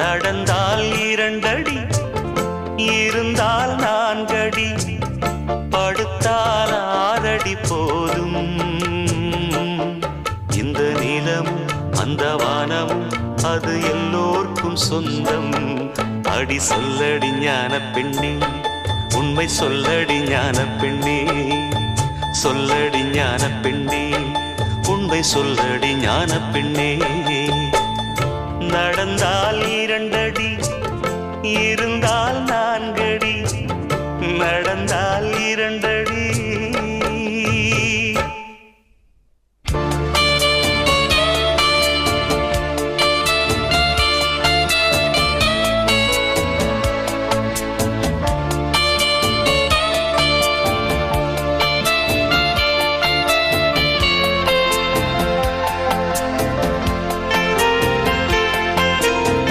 நடந்தால் 2 அடி, இருந்தால் 4 அடி, படுத்தால் 6 அடி போதும். இந்த நிலமும் அந்த வானமும் அது எல்லோர்க்கும் சொந்தம். அடி சொல்லடி ஞான பெண்ணே, உண்மை சொல்லடி ஞான பெண்ணே, சொல்லடி ஞான பெண்ணே, உண்மை சொல்லடி ஞான பெண்ணே. நடந்தால் 2 அடி, இருந்தால்